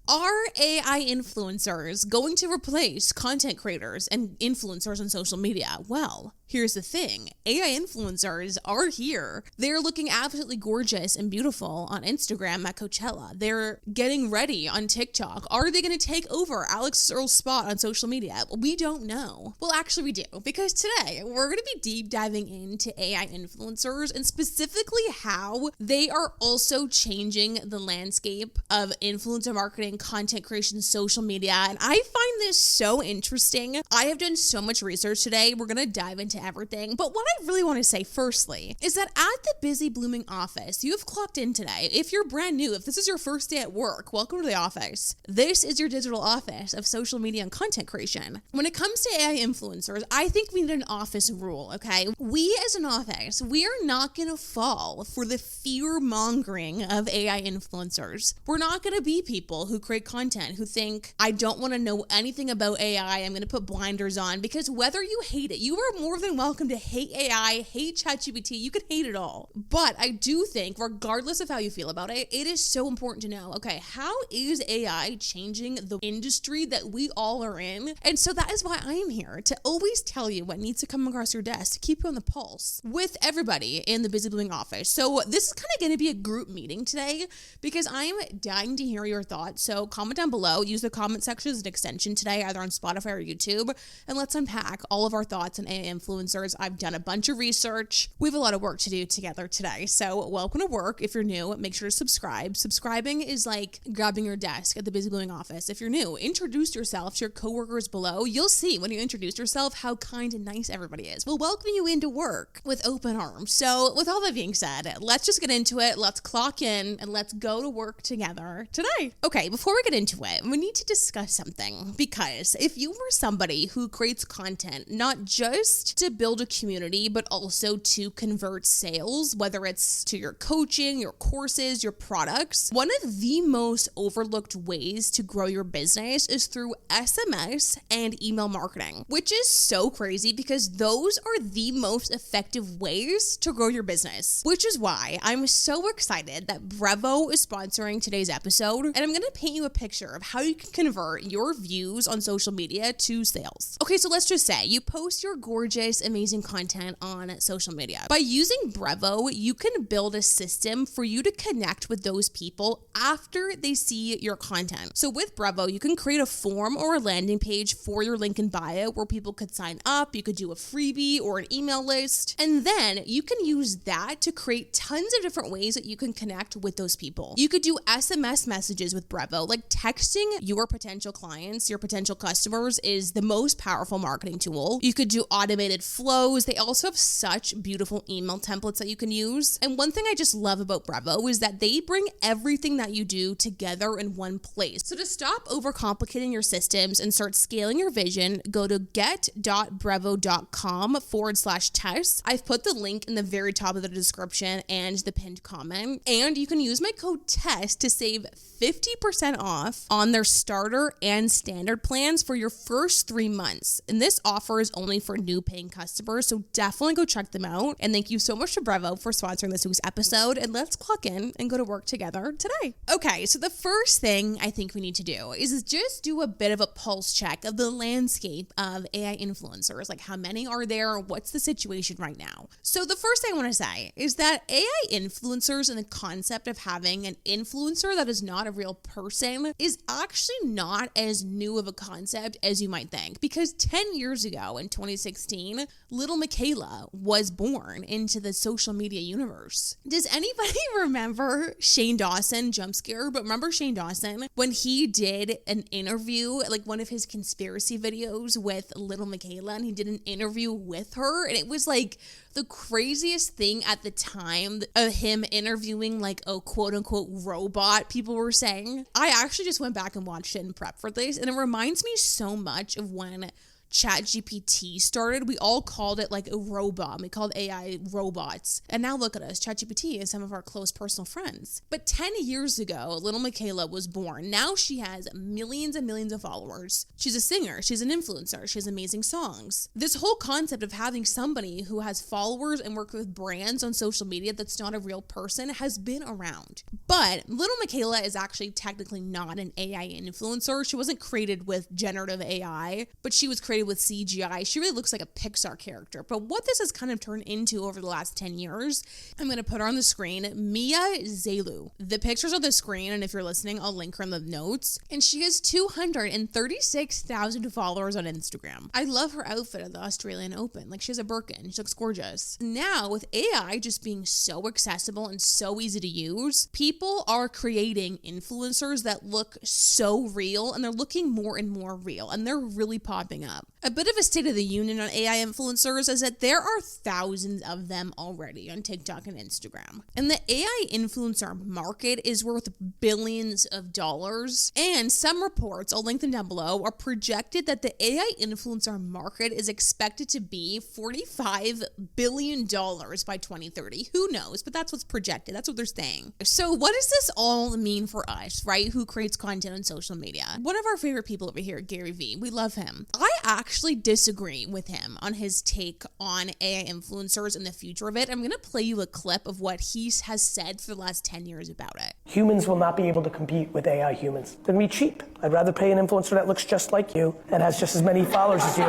Are AI influencers going to replace content creators and influencers on social media? Well, here's the thing. AI influencers are here. They're looking absolutely gorgeous and beautiful on Instagram at Coachella. They're getting ready on TikTok. Are they going to take over Alix Earle's spot on social media? We don't know. Well, actually we do, because today we're going to be deep diving into AI influencers and specifically how they are also changing the landscape of influencer marketing, content creation, social media. And I find this so interesting. I have done so much research today. We're going to dive into everything. But what I really want to say firstly is that at the busy blooming office, you have clocked in today. If you're brand new, if this is your first day at work, welcome to the office. This is your digital office of social media and content creation. When it comes to AI influencers, I think we need an office rule, okay? We as an office, we are not going to fall for the fear mongering of AI influencers. We're not going to be people who create content who think, I don't want to know anything about AI. I'm going to put blinders on, because whether you hate it, you are more than welcome to hate AI, hate ChatGPT. You can hate it all. But I do think, regardless of how you feel about it, it is so important to know, okay, how is AI changing the industry that we all are in? And so that is why I am here, to always tell you what needs to come across your desk, to keep you on the pulse with everybody in the busy blooming office. So this is kind of going to be a group meeting today, because I am dying to hear your thoughts. So comment down below, use the comment section as an extension today, either on Spotify or YouTube, and let's unpack all of our thoughts on AI influencers. I've done a bunch of research. We have a lot of work to do together today. So welcome to work. If you're new, make sure to subscribe. Subscribing is like grabbing your desk at the busy blooming office. If you're new, introduce yourself to your coworkers below. You'll see when you introduce yourself how kind and nice everybody is. We'll welcome you into work with open arms. So with all that being said, let's just get into it. Let's clock in and let's go to work together today. Okay, before we get into it, we need to discuss something, because if you were somebody who creates content, not just to build a community, but also to convert sales, whether it's to your coaching, your courses, your products, one of the most overlooked ways to grow your business is through SMS and email marketing, which is so crazy because those are the most effective ways to grow your business, which is why I'm so excited that Brevo is sponsoring today's episode. And I'm going to paint you a picture of how you can convert your views on social media to sales. Okay, so let's just say you post your gorgeous, amazing content on social media. By using Brevo, you can build a system for you to connect with those people after they see your content. So with Brevo, you can create a form or a landing page for your link in bio where people could sign up. You could do a freebie or an email list, and then you can use that to create tons of different ways that you can connect with those people. You could do SMS messages with Brevo. Like texting your potential clients, your potential customers, is the most powerful marketing tool. You could do automated flows. They also have such beautiful email templates that you can use. And one thing I just love about Brevo is that they bring everything that you do together in one place. So to stop overcomplicating your systems and start scaling your vision, go to get.brevo.com/Tess. I've put the link in the very top of the description and the pinned comment. And you can use my code TESS to save 50% off on their starter and standard plans for your first 3 months. And this offer is only for new paying customers, so definitely go check them out. And thank you so much to Brevo for sponsoring this week's episode. And let's clock in and go to work together today. Okay, so the first thing I think we need to do is just do a bit of a pulse check of the landscape of AI influencers. Like, how many are there? What's the situation right now? So the first thing I want to say is that AI influencers and the concept of having an influencer that is not a real person is actually not as new of a concept as you might think. Because 10 years ago in 2016, little Michaela was born into the social media universe. Does anybody remember Shane Dawson, jump scare, but remember Shane Dawson when he did an interview, like one of his conspiracy videos with little Michaela, and he did an interview with her, and it was like the craziest thing at the time of him interviewing like a quote unquote robot, people were saying. I actually just went back and watched it in prep for this, and it reminds me so much of when ChatGPT started, we all called it like a robot. We called AI robots. And now look at us. ChatGPT is some of our close personal friends. But 10 years ago, little Michaela was born. Now she has millions and millions of followers. She's a singer. She's an influencer. She has amazing songs. This whole concept of having somebody who has followers and work with brands on social media that's not a real person has been around. But little Michaela is actually technically not an AI influencer. She wasn't created with generative AI, but she was created with CGI. She really looks like a Pixar character. But what this has kind of turned into over the last 10 years, I'm going to put her on the screen, Mia Zelu. The picture's on the screen, and if you're listening, I'll link her in the notes. And she has 236,000 followers on Instagram. I love her outfit at the Australian Open. Like, she has a Birkin. She looks gorgeous. Now, with AI just being so accessible and so easy to use, people are creating influencers that look so real, and they're looking more and more real, and they're really popping up. A bit of a state of the union on AI influencers is that there are thousands of them already on TikTok and Instagram. And the AI influencer market is worth billions of dollars. And some reports, I'll link them down below, are projected that the AI influencer market is expected to be $45 billion by 2030. Who knows? But that's what's projected. That's what they're saying. So what does this all mean for us, right? Who creates content on social media? One of our favorite people over here, Gary Vee. We love him. I actually disagree with him on his take on AI influencers and the future of it. I'm going to play you a clip of what he has said for the last 10 years about it. Humans will not be able to compete with AI humans. They're going to be cheap. I'd rather pay an influencer that looks just like you and has just as many followers as you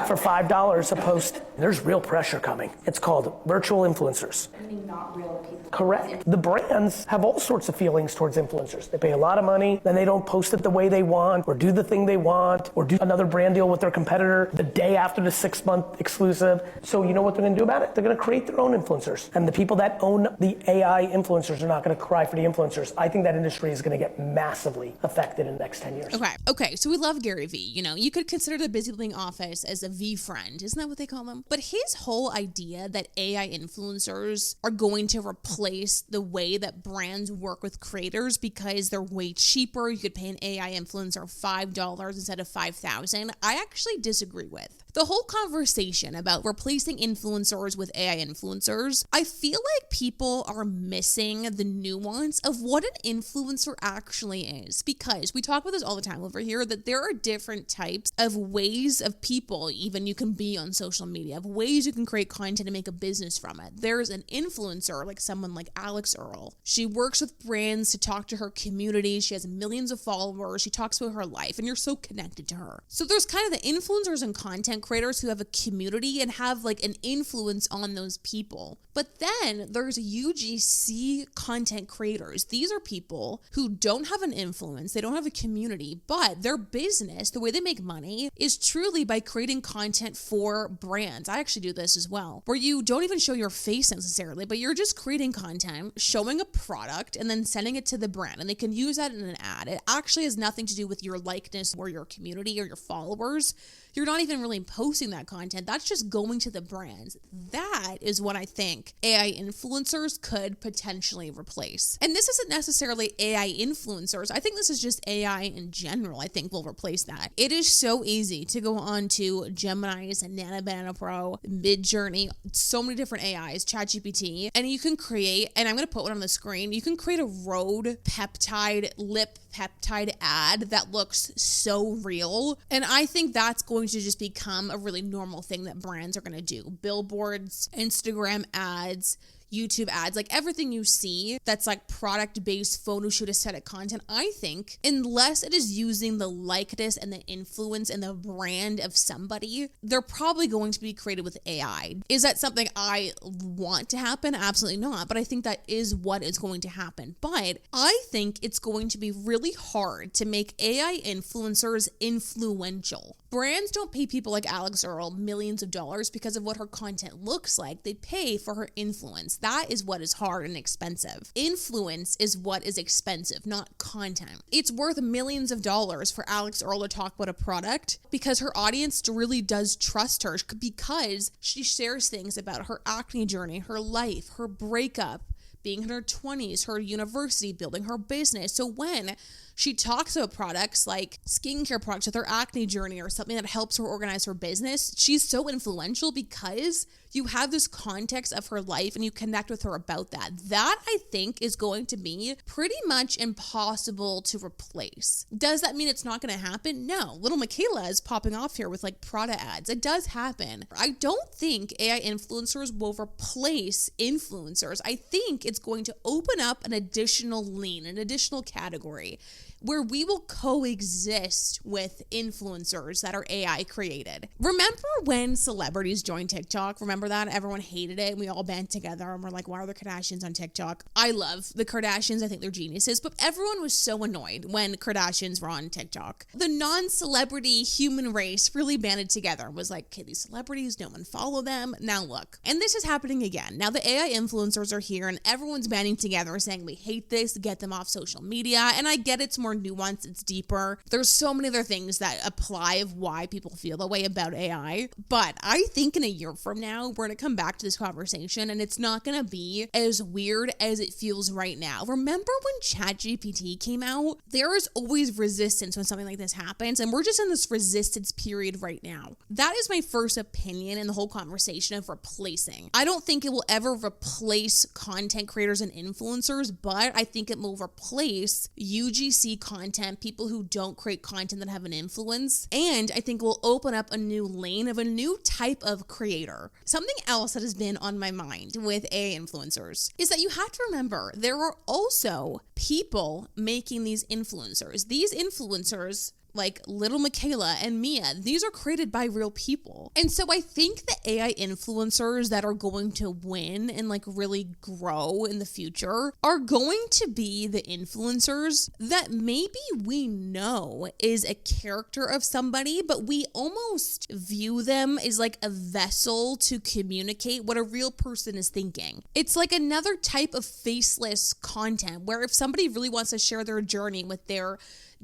for $5 a post. There's real pressure coming. It's called virtual influencers. Meaning not real people. Correct. The brands have all sorts of feelings towards influencers. They pay a lot of money, then they don't post it the way they want, or do the thing they want, or do another brand deal with their competitor the day after the 6-month exclusive. So you know what they're going to do about it? They're going to create their own influencers. And the people that own the AI influencers are not going to cry for the influencers. I think that industry is going to get massively affected in the next 10 years. Okay. So we love Gary Vee. You know, you could consider the Busy Living Office as a V friend. Isn't that what they call them? But his whole idea that AI influencers are going to replace the way that brands work with creators because they're way cheaper. You could pay an AI influencer $5 instead of $5,000. I actually disagree with. The whole conversation about replacing influencers with AI influencers, I feel like people are missing the nuance of what an influencer actually is. Because we talk about this all the time over here, that there are different types of ways of people even you can be on social media, of ways you can create content and make a business from it. There's an influencer, like someone like Alix Earle. She works with brands to talk to her community. She has millions of followers. She talks about her life, and you're so connected to her. So there's kind of the influencers and content creators who have a community and have like an influence on those people. But then there's UGC content creators. These are people who don't have an influence, they don't have a community, but their business, the way they make money, is truly by creating content for brands. I actually do this as well, where you don't even show your face necessarily, but you're just creating content, showing a product, and then sending it to the brand, and they can use that in an ad. It actually has nothing to do with your likeness or your community or your followers. You're not even really posting that content. That's just going to the brands. That is what I think AI influencers could potentially replace. And this isn't necessarily AI influencers. I think this is just AI in general. I think will replace that. It is so easy to go on to Gemini's and Nana Banana Pro, Midjourney, so many different AIs, ChatGPT, and you can create, and I'm going to put one on the screen, you can create a road peptide, lip peptide ad that looks so real. And I think that's going to just become a really normal thing that brands are going to do. Billboards, Instagram ads, YouTube ads, like everything you see that's like product-based photo shoot aesthetic content, I think, unless it is using the likeness and the influence and the brand of somebody, they're probably going to be created with AI. Is that something I want to happen? Absolutely not. But I think that is what is going to happen. But I think it's going to be really hard to make AI influencers influential. Brands don't pay people like Alix Earle millions of dollars because of what her content looks like. They pay for her influence. That is what is hard and expensive. Influence is what is expensive, not content. It's worth millions of dollars for Alix Earle to talk about a product because her audience really does trust her, because she shares things about her acne journey, her life, her breakup, being in her 20s, her university, building her business. So when She talks about products like skincare products with her acne journey or something that helps her organize her business. She's so influential because you have this context of her life and you connect with her about that. That, I think, is going to be pretty much impossible to replace. Does that mean it's not going to happen? No. Little Michaela is popping off here with like Prada ads. It does happen. I don't think AI influencers will replace influencers. I think it's going to open up an additional lane, an additional category where we will coexist with influencers that are AI created. Remember when celebrities joined TikTok? Remember that? Everyone hated it and we all band together and we're like, why are the Kardashians on TikTok? I love the Kardashians. I think they're geniuses, but everyone was so annoyed when Kardashians were on TikTok. The non-celebrity human race really banded together and was like, okay, these celebrities, no one follow them. Now look. And this is happening again. Now the AI influencers are here and everyone's banding together saying we hate this, get them off social media. And I get it's more nuanced, it's deeper. There's so many other things that apply of why people feel that way about AI. But I think in a year from now, we're going to come back to this conversation and it's not going to be as weird as it feels right now. Remember when ChatGPT came out? There is always resistance when something like this happens, and we're just in this resistance period right now. That is my first opinion in the whole conversation of replacing. I don't think it will ever replace content creators and influencers, but I think it will replace UGC content, people who don't create content that have an influence, and I think will open up a new lane of a new type of creator. Something else that has been on my mind with AI influencers is that you have to remember there are also people making these influencers. These influencers, like little Michaela and Mia, these are created by real people. And so I think the AI influencers that are going to win and like really grow in the future are going to be the influencers that maybe we know is a character of somebody, but we almost view them as like a vessel to communicate what a real person is thinking. It's like another type of faceless content where if somebody really wants to share their journey with their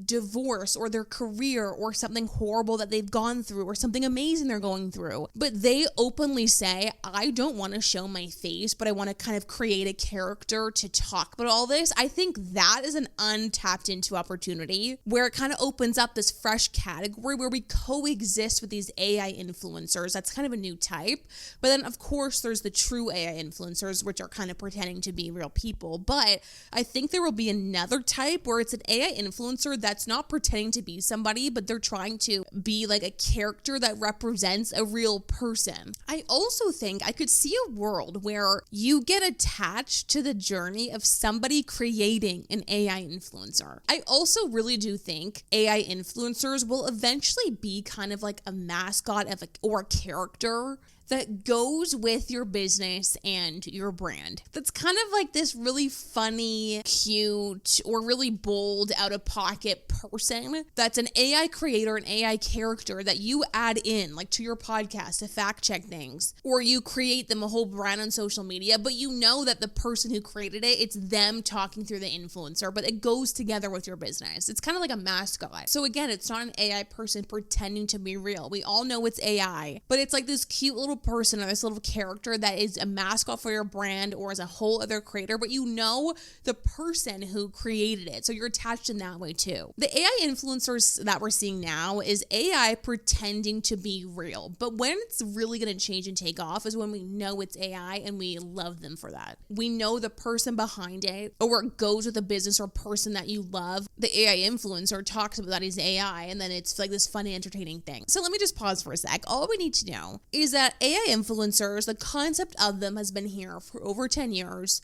divorce or their career or something horrible that they've gone through or something amazing they're going through, but they openly say, I don't want to show my face, but I want to kind of create a character to talk about all this. I think that is an untapped into opportunity where it kind of opens up this fresh category where we coexist with these AI influencers. That's kind of a new type. But then of course there's the true AI influencers, which are kind of pretending to be real people. But I think there will be another type where it's an AI influencer that's not pretending to be somebody, but they're trying to be like a character that represents a real person. I also think I could see a world where you get attached to the journey of somebody creating an AI influencer. I also really do think AI influencers will eventually be kind of like a mascot of or a character that goes with your business and your brand. That's kind of like this really funny, cute, or really bold, out-of-pocket person that's an AI creator, an AI character that you add in, like to your podcast to fact check things, or you create them a whole brand on social media, but you know that the person who created it, it's them talking through the influencer, but it goes together with your business. It's kind of like a mascot. So again, it's not an AI person pretending to be real. We all know it's AI, but it's like this cute little person or this little character that is a mascot for your brand or as a whole other creator, but you know the person who created it. So you're attached in that way too. The AI influencers that we're seeing now is AI pretending to be real. But when it's really going to change and take off is when we know it's AI and we love them for that. We know the person behind it, or it goes with a business or person that you love. The AI influencer talks about that he's AI, and then it's like this funny, entertaining thing. So let me just pause for a sec. All we need to know is that AI influencers, the concept of them has been here for over 10 years.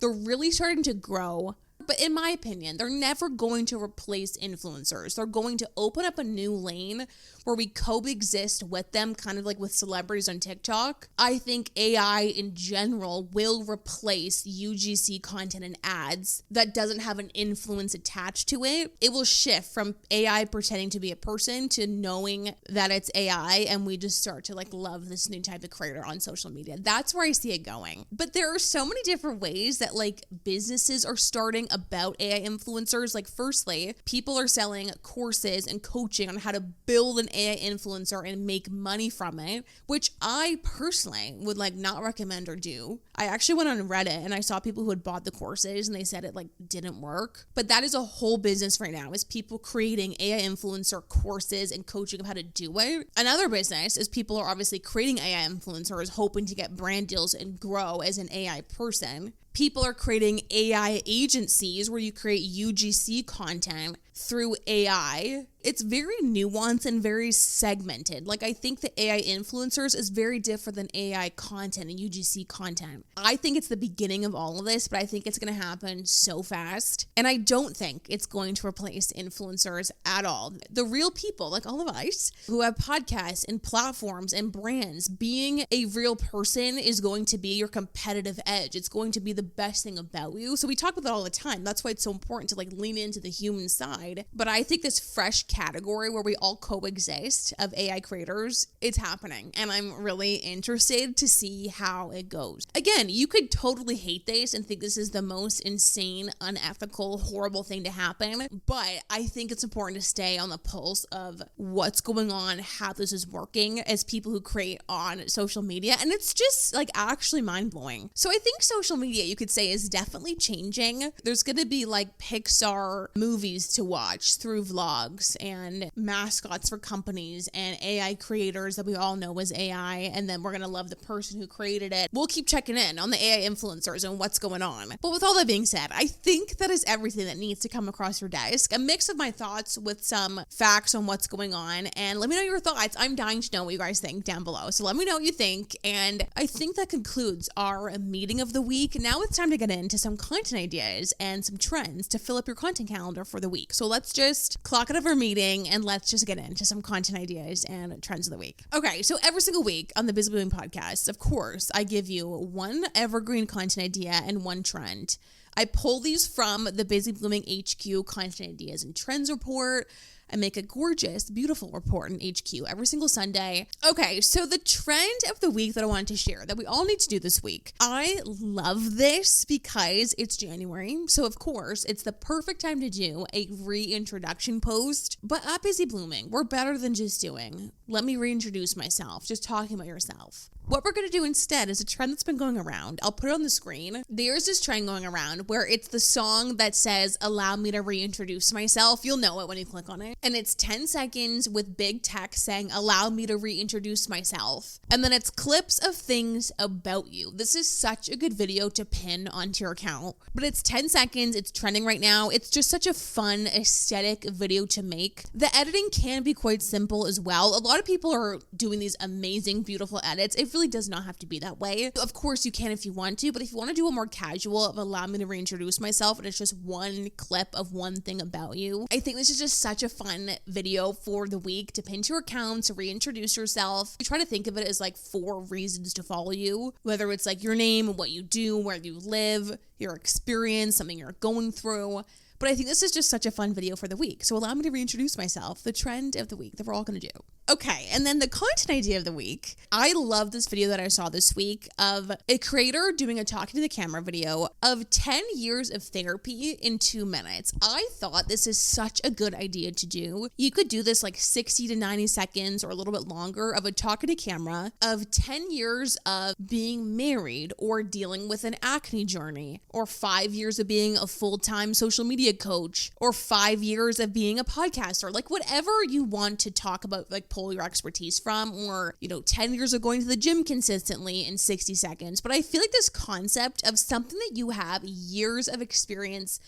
They're really starting to grow. But in my opinion, they're never going to replace influencers. They're going to open up a new lane where we coexist with them, kind of like with celebrities on TikTok. I think AI in general will replace UGC content and ads that doesn't have an influence attached to it. It will shift from AI pretending to be a person to knowing that it's AI, and we just start to like love this new type of creator on social media. That's where I see it going. But there are so many different ways that like businesses are starting about AI influencers. Like, firstly, people are selling courses and coaching on how to build an AI influencer and make money from it, which I personally would like not recommend or do. I actually went on Reddit and I saw people who had bought the courses and they said it like didn't work. But that is a whole business right now, is people creating AI influencer courses and coaching of how to do it. Another business is people are obviously creating AI influencers hoping to get brand deals and grow as an AI person. People are creating AI agencies where you create UGC content through AI. It's very nuanced and very segmented. Like, I think the AI influencers is very different than AI content and UGC content. I think it's the beginning of all of this, but I think it's going to happen so fast. And I don't think it's going to replace influencers at all. The real people, like all of us, who have podcasts and platforms and brands, being a real person is going to be your competitive edge. It's going to be the best thing about you. So we talk about that all the time. That's why it's so important to like lean into the human side. But I think this fresh category where we all coexist of AI creators, it's happening. And I'm really interested to see how it goes. Again, you could totally hate this and think this is the most insane, unethical, horrible thing to happen. But I think it's important to stay on the pulse of what's going on, how this is working as people who create on social media. And it's just like actually mind blowing. So I think social media, you could say, is definitely changing. There's going to be like Pixar movies to watch through vlogs and mascots for companies and AI creators that we all know as AI. And then we're going to love the person who created it. We'll keep checking in on the AI influencers and what's going on. But with all that being said, I think that is everything that needs to come across your desk. A mix of my thoughts with some facts on what's going on. And let me know your thoughts. I'm dying to know what you guys think down below. So let me know what you think. And I think that concludes our meeting of the week. Now it's time to get into some content ideas and some trends to fill up your content calendar for the week. So let's just clock out of our meeting and let's just get into some content ideas and trends of the week. Okay, so every single week on the Busy Blooming podcast, of course, I give you one evergreen content idea and one trend. I pull these from the Busy Blooming HQ content ideas and trends report. I make a gorgeous, beautiful report in HQ every single Sunday. Okay, so the trend of the week that I wanted to share that we all need to do this week. I love this because it's January. So of course, it's the perfect time to do a reintroduction post. But at Busy Blooming, we're better than just doing, let me reintroduce myself, just talking about yourself. What we're going to do instead is a trend that's been going around. I'll put it on the screen. There's this trend going around where it's the song that says, allow me to reintroduce myself. You'll know it when you click on it. And it's 10 seconds with big text saying, allow me to reintroduce myself. And then it's clips of things about you. This is such a good video to pin onto your account. But it's 10 seconds. It's trending right now. It's just such a fun, aesthetic video to make. The editing can be quite simple as well. A lot of people are doing these amazing, beautiful edits. It really does not have to be that way. Of course, you can if you want to, but if you want to do a more casual of allow me to reintroduce myself and it's just one clip of one thing about you, I think this is just such a fun video for the week to pin to your account, to reintroduce yourself. You try to think of it as like 4 reasons to follow you, whether it's like your name, what you do, where you live, your experience, something you're going through. But I think this is just such a fun video for the week. So allow me to reintroduce myself, the trend of the week that we're all going to do. Okay, and then the content idea of the week. I love this video that I saw this week of a creator doing a talking to the camera video of 10 years of therapy in 2 minutes. I thought this is such a good idea to do. You could do this like 60 to 90 seconds or a little bit longer of a talking to camera of 10 years of being married or dealing with an acne journey, or 5 years of being a full-time social media coach, or 5 years of being a podcaster, like whatever you want to talk about, like pull your expertise from, or 10 years of going to the gym consistently in 60 seconds. But I feel like this concept of something that you have years of experience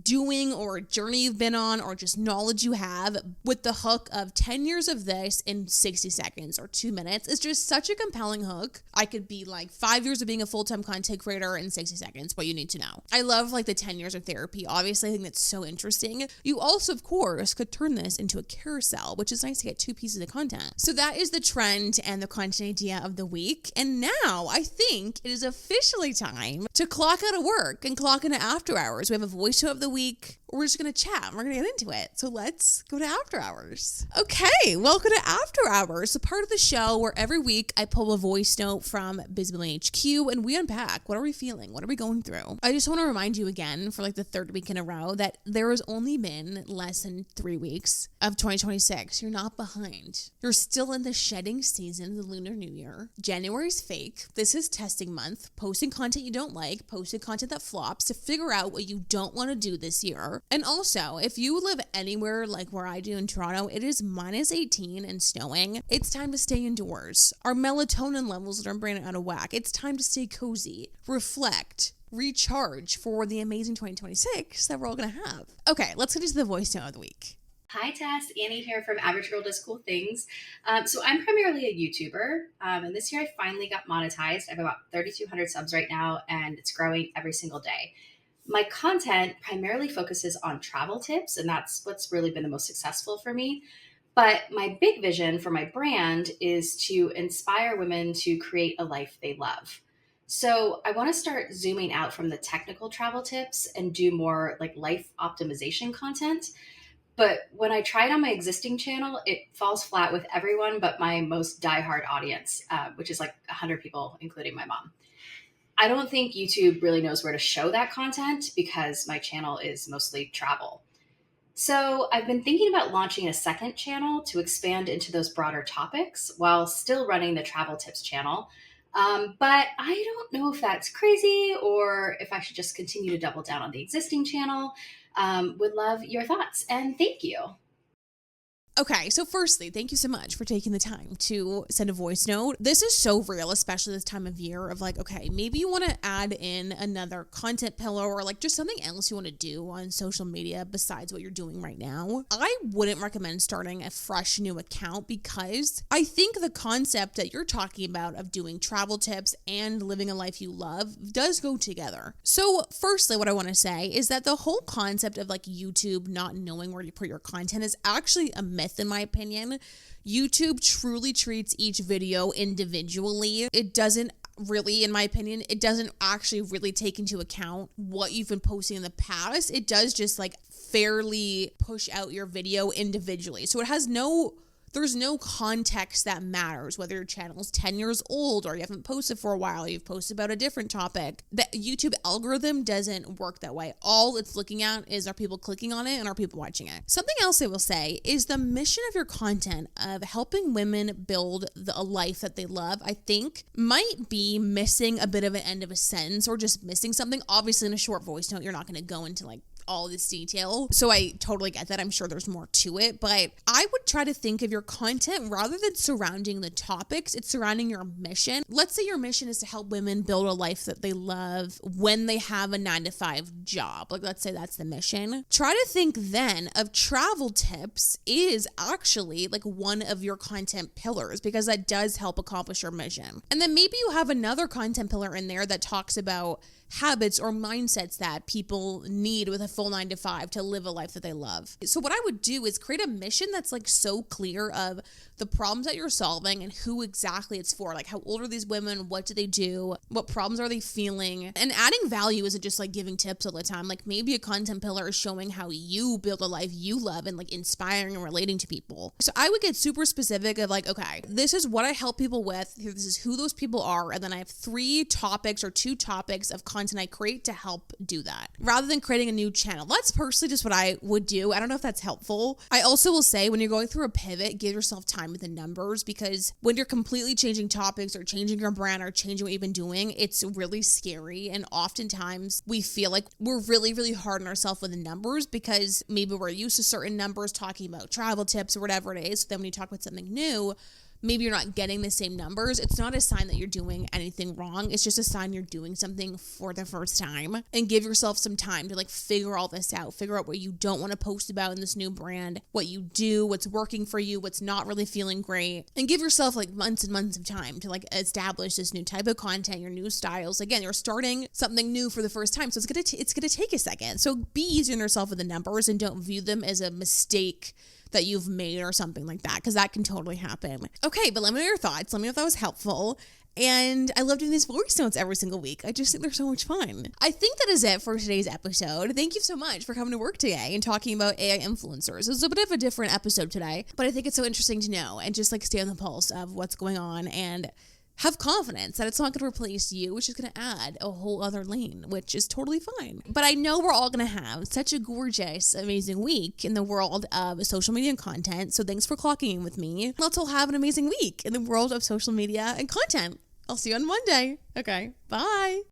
doing, or a journey you've been on, or just knowledge you have, with the hook of 10 years of this in 60 seconds or 2 minutes is just such a compelling hook. I could be like 5 years of being a full-time content creator in 60 seconds, what you need to know. I love like the 10 years of therapy. Obviously, I think that's so interesting. You also, of course, could turn this into a carousel, which is nice to get 2 pieces of content. So that is the trend and the content idea of the week. And now I think it is officially time to clock out of work and clock into after hours. We have a voice show of the week. we're just going to chat. We're going to get into it. So let's go to After Hours. Okay, welcome to After Hours, the part of the show where every week I pull a voice note from Bisbillion HQ and we unpack. What are we feeling? What are we going through? I just want to remind you again for like the third week in a row that there has only been less than 3 weeks of 2026. You're not behind. You're still in the shedding season of the Lunar New Year. January's fake. This is testing month. Posting content you don't like, posting content that flops to figure out what you don't want to do this year. And also, if you live anywhere like where I do in Toronto, it is -18 and snowing. It's time to stay indoors. Our melatonin levels are bringing it out of whack. It's time to stay cozy, reflect, recharge for the amazing 2026 that we're all going to have. Okay, let's get into the voice note of the week. Hi Tess, Annie here from Average Girl Does Cool Things. So I'm primarily a YouTuber, and this year I finally got monetized. I have about 3,200 subs right now, and it's growing every single day. My content primarily focuses on travel tips, and that's what's really been the most successful for me. But my big vision for my brand is to inspire women to create a life they love. So I want to start zooming out from the technical travel tips and do more like life optimization content. But when I try it on my existing channel, it falls flat with everyone but my most diehard audience, which is like 100 people, including my mom. I don't think YouTube really knows where to show that content because my channel is mostly travel. So I've been thinking about launching a second channel to expand into those broader topics while still running the travel tips channel. But I don't know if that's crazy or if I should just continue to double down on the existing channel. Would love your thoughts and thank you. Okay, so firstly, thank you so much for taking the time to send a voice note. This is so real, especially this time of year of like, okay, maybe you want to add in another content pillar or like just something else you want to do on social media besides what you're doing right now. I wouldn't recommend starting a fresh new account because I think the concept that you're talking about of doing travel tips and living a life you love does go together. So firstly, what I want to say is that the whole concept of like YouTube not knowing where to put your content is actually a myth. In my opinion, YouTube truly treats each video individually. It doesn't really, in my opinion, it doesn't actually really take into account what you've been posting in the past. It does just like fairly push out your video individually. So there's no context that matters, whether your channel is 10 years old or you haven't posted for a while, you've posted about a different topic. The YouTube algorithm doesn't work that way. All it's looking at is are people clicking on it and are people watching it. Something else I will say is the mission of your content of helping women build a life that they love, I think might be missing a bit of an end of a sentence or just missing something. Obviously in a short voice note, you're not going to go into like all this detail. So I totally get that. I'm sure there's more to it, but I would try to think of your content rather than surrounding the topics, it's surrounding your mission. Let's say your mission is to help women build a life that they love when they have a 9-to-5 job. Like let's say that's the mission. Try to think then of travel tips is actually like one of your content pillars because that does help accomplish your mission. And then maybe you have another content pillar in there that talks about habits or mindsets that people need with a full 9-to-5 to live a life that they love. So what I would do is create a mission that's like so clear of the problems that you're solving and who exactly it's for. Like how old are these women? What do they do? What problems are they feeling? And adding value isn't just like giving tips all the time. Like maybe a content pillar is showing how you build a life you love and like inspiring and relating to people. So I would get super specific of like, okay, this is what I help people with. This is who those people are. And then I have 3 topics or 2 topics of content I create to help do that rather than creating a new channel. That's personally just what I would do. I don't know if that's helpful. I also will say when you're going through a pivot, give yourself time with the numbers because when you're completely changing topics or changing your brand or changing what you've been doing, it's really scary. And oftentimes we feel like we're really, really hard on ourselves with the numbers because maybe we're used to certain numbers talking about travel tips or whatever it is. So then when you talk about something new, maybe you're not getting the same numbers. It's not a sign that you're doing anything wrong. It's just a sign you're doing something for the first time. And give yourself some time to like figure all this out. Figure out what you don't want to post about in this new brand, what you do, what's working for you, what's not really feeling great. And give yourself like months and months of time to like establish this new type of content, your new styles. Again, you're starting something new for the first time. So it's gonna take a second. So be easy on yourself with the numbers and don't view them as a mistake that you've made or something like that, because that can totally happen. Okay, but let me know your thoughts. Let me know if that was helpful. And I love doing these voice notes every single week. I just think they're so much fun. I think that is it for today's episode. Thank you so much for coming to work today and talking about AI influencers. It was a bit of a different episode today, but I think it's so interesting to know and just like stay on the pulse of what's going on and have confidence that it's not going to replace you, which is going to add a whole other lane, which is totally fine. But I know we're all going to have such a gorgeous, amazing week in the world of social media and content. So thanks for clocking in with me. Let's all have an amazing week in the world of social media and content. I'll see you on Monday. Okay, bye.